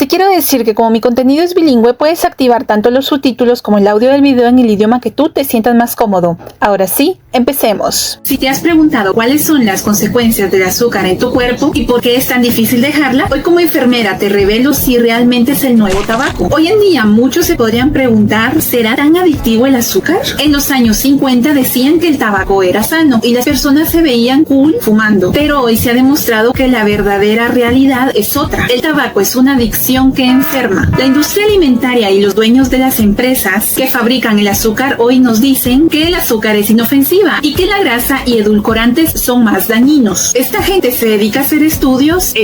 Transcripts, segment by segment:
quiero decir que como mi contenido es bilingüe, puedes activar tanto los subtítulos como el audio del video en el idioma que tú te sientas más cómodo. Ahora sí, empecemos. Si te has preguntado cuáles son las consecuencias del azúcar en tu cuerpo y por qué es tan difícil dejarla, hoy como enfermera te revelo si realmente es el nuevo tabaco. Hoy en día muchos se podrían preguntar, ¿será tan adictivo el azúcar? En los años 50 decían que el tabaco era sano y las personas se veían cool fumando, pero hoy se ha demostrado que la verdadera realidad es otra. El tabaco es una adicción que enferma. La industria alimentaria y los dueños de las empresas que fabrican el azúcar hoy nos dicen que el azúcar es inofensiva y que la grasa y edulcorantes son más dañinos. Esta gente se dedica a hacer estudios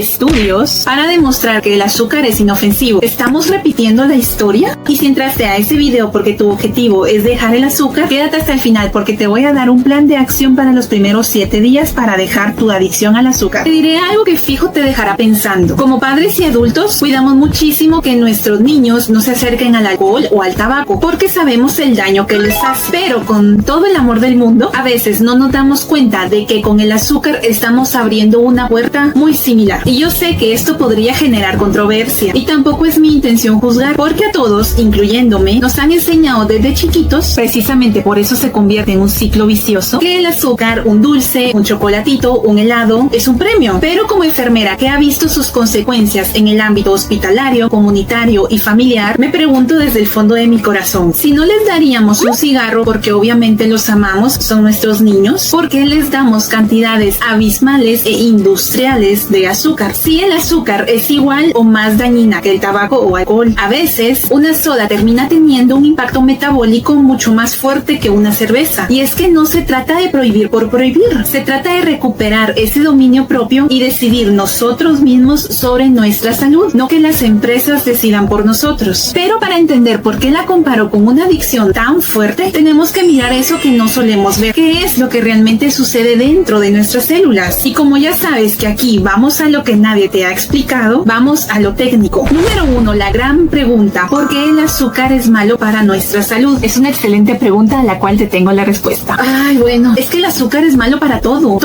para demostrar que el azúcar es inofensivo. ¿Estamos repitiendo la historia? Y si entraste a ese video porque tu objetivo es dejar el azúcar, quédate hasta el final porque te voy a dar un plan de acción para los primeros 7 días para dejar tu adicción al azúcar. Te diré algo que fijo te dejará pensando. Como padres y adultos, cuidamos muchísimo que nuestros niños no se acerquen al alcohol o al tabaco porque sabemos el daño que les hace, pero con todo el amor del mundo a veces no nos damos cuenta de que con el azúcar estamos abriendo una puerta muy similar, y yo sé que esto podría generar controversia y tampoco es mi intención juzgar porque a todos, incluyéndome, nos han enseñado desde chiquitos, precisamente por eso se convierte en un ciclo vicioso, que el azúcar, un dulce, un chocolatito, un helado es un premio. Pero como enfermera que ha visto sus consecuencias en el ámbito hospitalario, comunitario y familiar, me pregunto desde el fondo de mi corazón, si no les daríamos un cigarro porque obviamente los amamos, son nuestros niños, ¿por qué les damos cantidades abismales e industriales de azúcar? Si el azúcar es igual o más dañina que el tabaco o alcohol, a veces una soda termina teniendo un impacto metabólico mucho más fuerte que una cerveza. Y es que no se trata de prohibir por prohibir, se trata de recuperar ese dominio propio y decidir nosotros mismos sobre nuestra salud, no que las empresas decidan por nosotros. Pero para entender por qué la comparo con una adicción tan fuerte, tenemos que mirar eso que no solemos ver, qué es lo que realmente sucede dentro de nuestras células. Y como ya sabes que aquí vamos a lo que nadie te ha explicado, vamos a lo técnico. Número 1, la gran pregunta: ¿por qué el azúcar es malo para nuestra salud? Es una excelente pregunta a la cual te tengo la respuesta. Ay, bueno, es que el azúcar es malo para todo.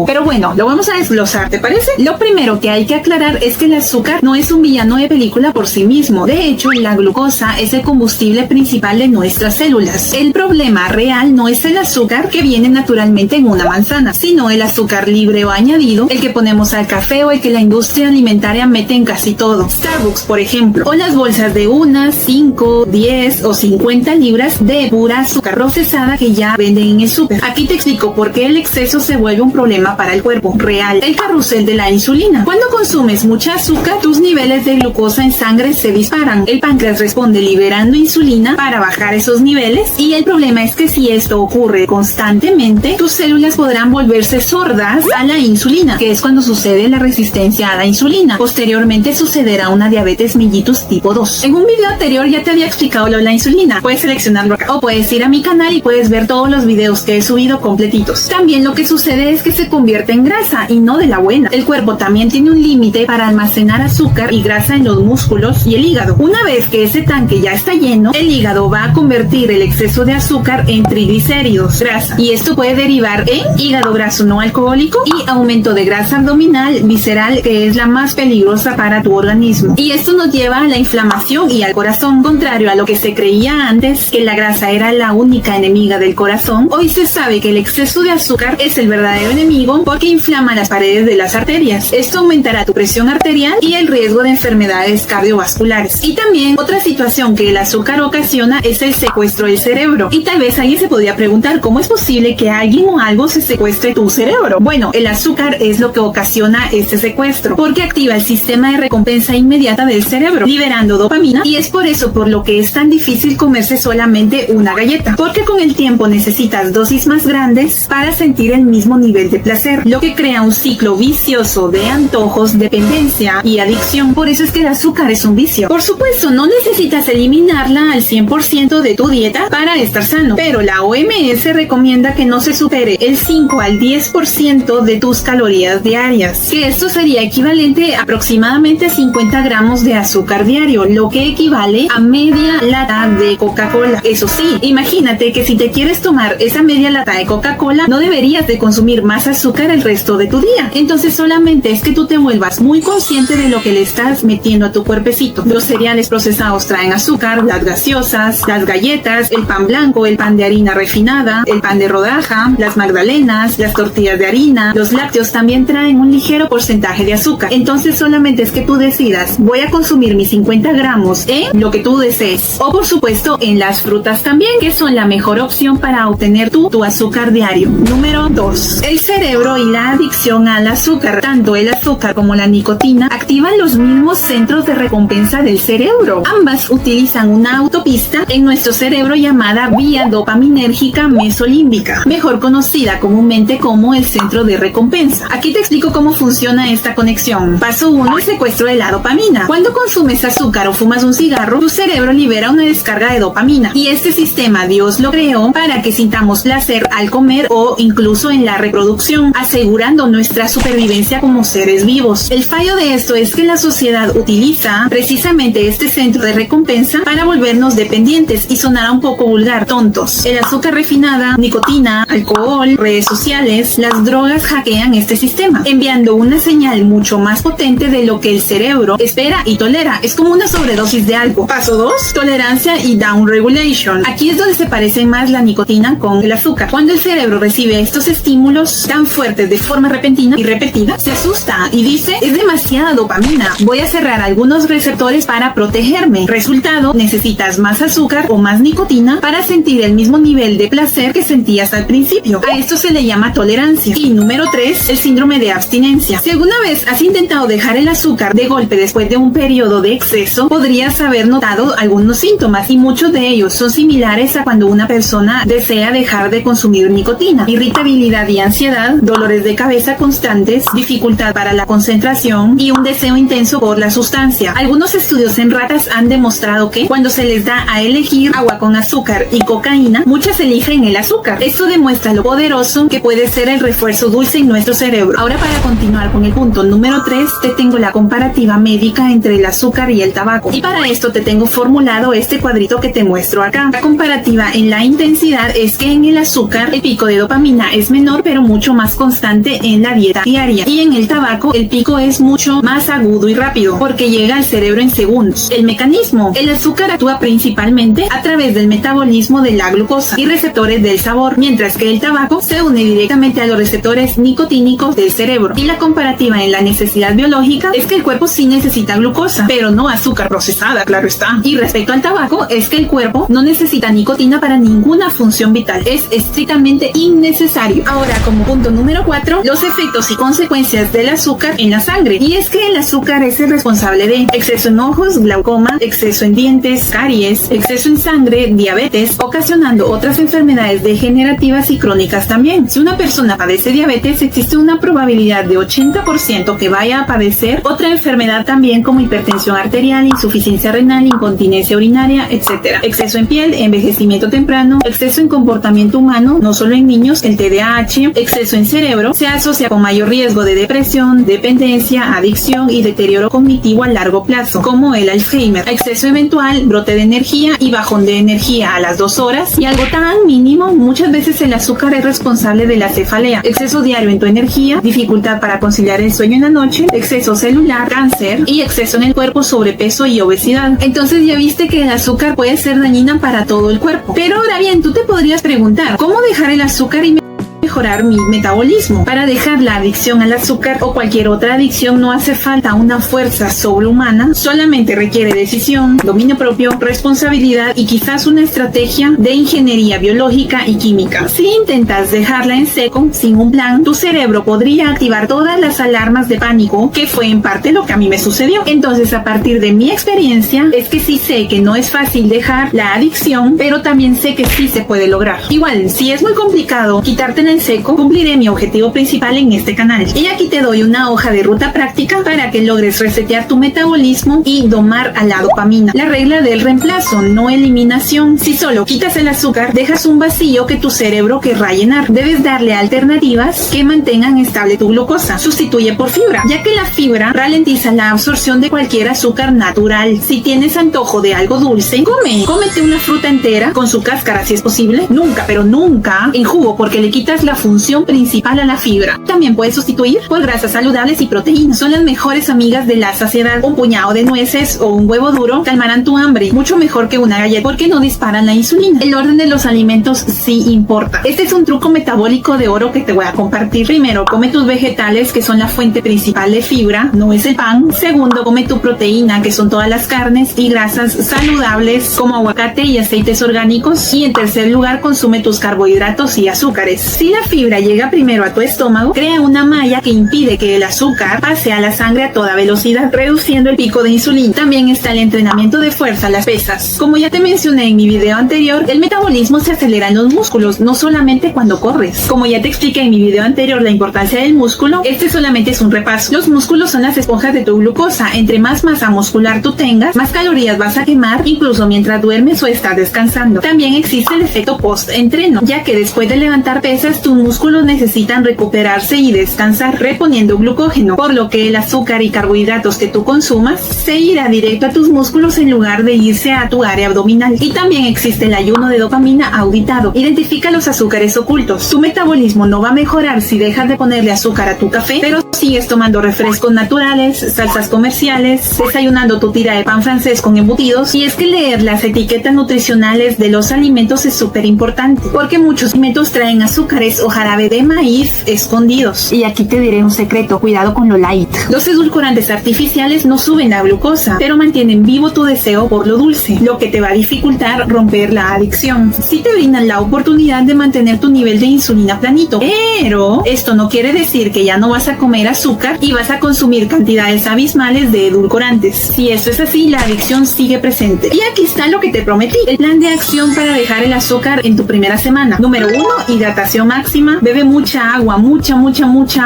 Pero bueno, lo vamos a desglosar, ¿te parece? Lo primero que hay que aclarar es que el azúcar no es un villano de película por sí mismo. De hecho, la glucosa es el combustible principal de nuestras células. El problema real no es el azúcar que viene naturalmente en una manzana, sino el azúcar libre o añadido, el que ponemos al café o el que la industria alimentaria mete en casi todo. Starbucks, por ejemplo, o las bolsas de unas 5, 10 o 50 libras de pura azúcar procesada que ya venden en el súper. Aquí te explico por qué el exceso se vuelve un problema para el cuerpo real. El carrusel de la insulina. Cuando consumes mucha azúcar, tus niveles de glucosa en sangre se disparan. El páncreas responde liberando insulina para bajar esos niveles, y el problema es que si esto ocurre constantemente, tus células podrán volverse sordas a la insulina, que es cuando sucede la resistencia a la insulina. Posteriormente sucederá una diabetes mellitus tipo 2. En un video anterior ya te había explicado lo de la insulina. Puedes seleccionarlo acá o puedes ir a mi canal y puedes ver todos los videos que he subido completitos. También lo que sucede es que se convierte en grasa y no de la buena. El cuerpo también tiene un límite para almacenar azúcar y grasa en los músculos y el hígado. Una vez que ese tanque ya está lleno, el hígado va a convertir el exceso de azúcar en triglicéridos, grasa, y esto puede derivar en hígado graso no alcohólico y aumento de grasa abdominal, visceral, que es la más peligrosa para tu organismo. Y esto nos lleva a la inflamación y al corazón. Contrario a lo que se creía antes, que la grasa era la única enemiga del corazón, hoy se sabe que el exceso de azúcar es el verdadero enemigo porque inflama las paredes de las arterias. Esto aumentará tu presión arterial y el riesgo de enfermedades cardiovasculares. Y también otra situación que el azúcar ocasiona es el secuestro del cerebro. Y tal vez alguien se podría preguntar, ¿cómo es posible que alguien o algo se secuestre tu cerebro? Bueno, el azúcar es lo que ocasiona este secuestro, porque activa el sistema de recompensa inmediata del cerebro, liberando dopamina, y es por eso por lo que es tan difícil comerse solamente una galleta, porque con el tiempo necesitas dosis más grandes para sentir el mismo nivel de placer, lo que crea un ciclo vicioso de antojos, dependencia y adicción. Por eso es que el azúcar es un vicio. Por supuesto, no necesitas eliminarla al 100% de tu dieta para estar sano, pero la OMS recomienda que no se supere el 5 al 10% de tus calorías diarias, que esto sería equivalente a aproximadamente 50 gramos de azúcar diario, lo que equivale a media lata de Coca-Cola. Eso sí, imagínate que si te quieres tomar esa media lata de Coca-Cola, no deberías de consumir más azúcar el resto de tu día. Entonces solamente es que tú te vuelvas muy consciente de lo que le estás estás metiendo a tu cuerpecito. Los cereales procesados traen azúcar, las gaseosas, las galletas, el pan blanco, el pan de harina refinada, el pan de rodaja, las magdalenas, las tortillas de harina. Los lácteos también traen un ligero porcentaje de azúcar. Entonces solamente es que tú decidas, voy a consumir mis 50 gramos en lo que tú desees. O por supuesto en las frutas también, que son la mejor opción para obtener tu azúcar diario. Número 2. El cerebro y la adicción al azúcar. Tanto el azúcar como la nicotina activan los mismos centros de recompensa del cerebro. Ambas utilizan una autopista en nuestro cerebro llamada vía dopaminérgica mesolímbica, mejor conocida comúnmente como el centro de recompensa. Aquí te explico cómo funciona esta conexión. Paso 1. El secuestro de la dopamina. Cuando consumes azúcar o fumas un cigarro, tu cerebro libera una descarga de dopamina, y este sistema Dios lo creó para que sintamos placer al comer o incluso en la reproducción, asegurando nuestra supervivencia como seres vivos. El fallo de esto es que la sociedad utiliza precisamente este centro de recompensa para volvernos dependientes y sonar un poco vulgar, tontos. El azúcar refinada, nicotina, alcohol, redes sociales, las drogas hackean este sistema, enviando una señal mucho más potente de lo que el cerebro espera y tolera. Es como una sobredosis de algo. Paso 2. Tolerancia y downregulation. Aquí es donde se parecen más la nicotina con el azúcar. Cuando el cerebro recibe estos estímulos tan fuertes de forma repentina y repetida, se asusta y dice, es demasiada dopamina, voy a cerrar algunos receptores para protegerme. Resultado, necesitas más azúcar o más nicotina para sentir el mismo nivel de placer que sentías al principio. A esto se le llama tolerancia. Y número 3, el síndrome de abstinencia. Si alguna vez has intentado dejar el azúcar de golpe después de un periodo de exceso, podrías haber notado algunos síntomas, y muchos de ellos son similares a cuando una persona desea dejar de consumir nicotina: irritabilidad y ansiedad, dolores de cabeza constantes, dificultad para la concentración y un deseo intenso por la sustancia. Algunos estudios en ratas han demostrado que cuando se les da a elegir agua con azúcar y cocaína, muchas eligen el azúcar. Esto demuestra lo poderoso que puede ser el refuerzo dulce en nuestro cerebro. Ahora, para continuar con el punto número 3, te tengo la comparativa médica entre el azúcar y el tabaco. Y para esto te tengo formulado este cuadrito que te muestro acá. La comparativa en la intensidad es que en el azúcar el pico de dopamina es menor pero mucho más constante en la dieta diaria, y en el tabaco el pico es mucho más agudo y rápido porque llega al cerebro en segundos. El mecanismo: el azúcar actúa principalmente a través del metabolismo de la glucosa y receptores del sabor, mientras que el tabaco se une directamente a los receptores nicotínicos del cerebro. Y la comparativa en la necesidad biológica es que el cuerpo sí necesita glucosa, pero no azúcar procesada, claro está. Y respecto al tabaco, es que el cuerpo no necesita nicotina para ninguna función vital, es estrictamente innecesario. Ahora, como punto número 4, los efectos y consecuencias del azúcar en la sangre. Y es que el azúcar es el responsable de exceso en ojos, glaucoma, exceso en dientes, caries, exceso en sangre, diabetes, ocasionando otras enfermedades degenerativas y crónicas también. Si una persona padece diabetes, existe una probabilidad de 80% que vaya a padecer otra enfermedad también, como hipertensión arterial, insuficiencia renal, incontinencia urinaria, etc. Exceso en piel, envejecimiento temprano, exceso en comportamiento humano, no solo en niños, el TDAH, exceso en cerebro, se asocia con mayor riesgo de depresión, dependencia, adicción y deterioro cognitivo a largo plazo, como el Alzheimer. Exceso eventual, brote de energía y bajón de energía a las 2 horas, y algo tan mínimo, muchas veces el azúcar es responsable de la cefalea. Exceso diario en tu energía, dificultad para conciliar el sueño en la noche, exceso celular, cáncer y exceso en el cuerpo, sobrepeso y obesidad. Entonces ya viste que el azúcar puede ser dañina para todo el cuerpo. Pero ahora bien, tú te podrías preguntar, ¿cómo dejar el azúcar y mejorar mi metabolismo? Para dejar la adicción al azúcar o cualquier otra adicción no hace falta una fuerza sobrehumana, solamente requiere decisión, dominio propio, responsabilidad y quizás una estrategia de ingeniería biológica y química. Si intentas dejarla en seco, sin un plan, tu cerebro podría activar todas las alarmas de pánico, que fue en parte lo que a mí me sucedió. Entonces, a partir de mi experiencia, es que sí sé que no es fácil dejar la adicción, pero también sé que sí se puede lograr. Igual, si es muy complicado quitártela en seco, cumpliré mi objetivo principal en este canal. Y aquí te doy una hoja de ruta práctica para que logres resetear tu metabolismo y domar a la dopamina. La regla del reemplazo, no eliminación. Si solo quitas el azúcar, dejas un vacío que tu cerebro querrá llenar. Debes darle alternativas que mantengan estable tu glucosa. Sustituye por fibra, ya que la fibra ralentiza la absorción de cualquier azúcar natural. Si tienes antojo de algo dulce, cómete una fruta entera con su cáscara si es posible. Nunca, pero nunca en jugo, porque le quitas la única función principal a la fibra. También puedes sustituir por grasas saludables y proteínas. Son las mejores amigas de la saciedad. Un puñado de nueces o un huevo duro calmarán tu hambre, mucho mejor que una galleta, porque no disparan la insulina. El orden de los alimentos sí importa. Este es un truco metabólico de oro que te voy a compartir. Primero, come tus vegetales, que son la fuente principal de fibra, no es el pan. Segundo, come tu proteína, que son todas las carnes y grasas saludables como aguacate y aceites orgánicos. Y en tercer lugar, consume tus carbohidratos y azúcares. Si la fibra llega primero a tu estómago, crea una malla que impide que el azúcar pase a la sangre a toda velocidad, reduciendo el pico de insulina. También está el entrenamiento de fuerza, las pesas. Como ya te mencioné en mi video anterior, el metabolismo se acelera en los músculos, no solamente cuando corres. Como ya te expliqué en mi video anterior la importancia del músculo, este solamente es un repaso. Los músculos son las esponjas de tu glucosa. Entre más masa muscular tú tengas, más calorías vas a quemar, incluso mientras duermes o estás descansando. También existe el efecto post-entreno, ya que después de levantar pesas, tus músculos necesitan recuperarse y descansar, reponiendo glucógeno, por lo que el azúcar y carbohidratos que tú consumas se irá directo a tus músculos en lugar de irse a tu área abdominal. Y también existe el ayuno de dopamina auditado. Identifica los azúcares ocultos. Tu metabolismo no va a mejorar si dejas de ponerle azúcar a tu café, pero sigues tomando refrescos naturales, salsas comerciales, desayunando tu tira de pan francés con embutidos. Y es que leer las etiquetas nutricionales de los alimentos es súper importante, porque muchos alimentos traen azúcares o jarabe de maíz escondidos. Y aquí te diré un secreto, cuidado con lo light. Los edulcorantes artificiales no suben la glucosa, pero mantienen vivo tu deseo por lo dulce, lo que te va a dificultar romper la adicción. Sí te brindan la oportunidad de mantener tu nivel de insulina planito, pero esto no quiere decir que ya no vas a comer azúcar y vas a consumir cantidades abismales de edulcorantes. Si esto es así, la adicción sigue presente. Y aquí está lo que te prometí, el plan de acción para dejar el azúcar en tu primera semana. Número 1, hidratación máxima. Bebe mucha agua, mucha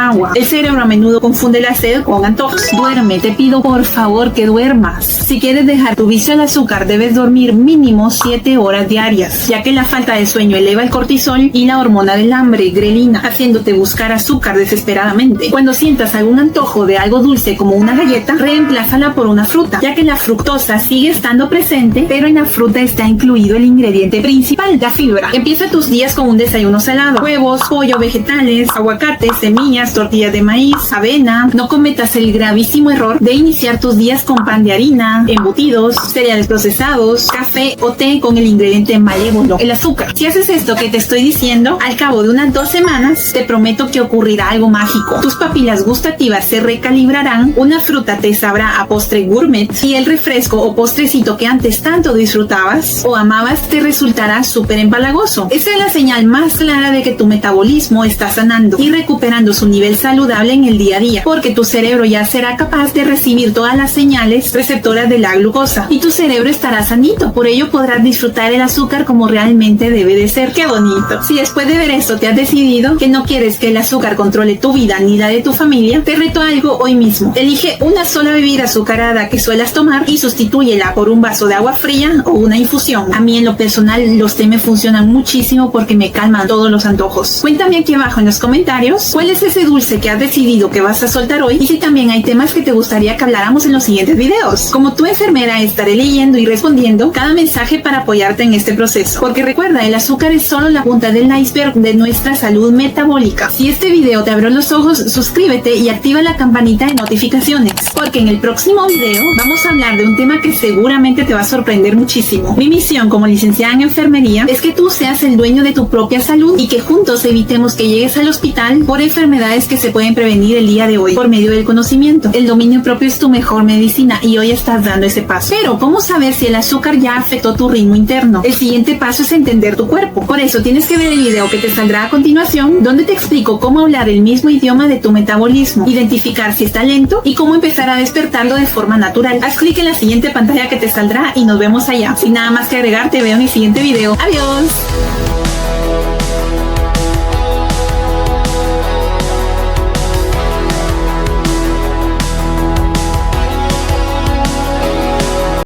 agua. El cerebro a menudo confunde la sed con antojos. Duerme, te pido por favor que duermas. Si quieres dejar tu vicio al azúcar, debes dormir mínimo 7 horas diarias, ya que la falta de sueño eleva el cortisol y la hormona del hambre, grelina, haciéndote buscar azúcar desesperadamente. Cuando sientas algún antojo de algo dulce como una galleta, reemplázala por una fruta, ya que la fructosa sigue estando presente, pero en la fruta está incluido el ingrediente principal, la fibra. Empieza tus días con un desayuno salado: huevos, pollo, vegetales, aguacates, semillas, tortillas de maíz, avena. No cometas el gravísimo error de iniciar tus días con pan de harina, embutidos, cereales procesados, café o té con el ingrediente malévolo, el azúcar. Si haces esto que te estoy diciendo, al cabo de unas 2 semanas, te prometo que ocurrirá algo mágico. Tus papilas gustativas se recalibrarán, una fruta te sabrá a postre gourmet y el refresco o postrecito que antes tanto disfrutabas o amabas te resultará súper empalagoso. Esa es la señal más clara de que tu metabolismo está sanando y recuperando su nivel saludable en el día a día, porque tu cerebro ya será capaz de recibir todas las señales receptoras de la glucosa y tu cerebro estará sanito. Por ello podrás disfrutar el azúcar como realmente debe de ser. ¡Qué bonito! Si después de ver esto te has decidido que no quieres que el azúcar controle tu vida ni la de tu familia, te reto a algo hoy mismo. Elige una sola bebida azucarada que suelas tomar y sustitúyela por un vaso de agua fría o una infusión. A mí en lo personal los té me funcionan muchísimo porque me calman todos los antojos. Cuéntame aquí abajo en los comentarios cuál es ese dulce que has decidido que vas a soltar hoy y si también hay temas que te gustaría que habláramos en los siguientes videos. Como tu enfermera estaré leyendo y respondiendo cada mensaje para apoyarte en este proceso, porque recuerda, el azúcar es solo la punta del iceberg de nuestra salud metabólica. Si este video te abrió los ojos, suscríbete y activa la campanita de notificaciones, porque en el próximo video vamos a hablar de un tema que seguramente te va a sorprender muchísimo. Mi misión como licenciada en enfermería es que tú seas el dueño de tu propia salud y que juntos evitemos que llegues al hospital por enfermedades que se pueden prevenir el día de hoy por medio del conocimiento. El dominio propio es tu mejor medicina y hoy estás dando ese paso. Pero ¿cómo saber si el azúcar ya afectó tu ritmo interno? El siguiente paso es entender tu cuerpo. Por eso tienes que ver el video que te saldrá a continuación, donde te explico cómo hablar el mismo idioma de tu metabolismo, identificar si está lento y cómo empezar a despertarlo de forma natural. Haz clic en la siguiente pantalla que te saldrá y nos vemos allá. Sin nada más que agregar, te veo en el siguiente video. ¡Adiós!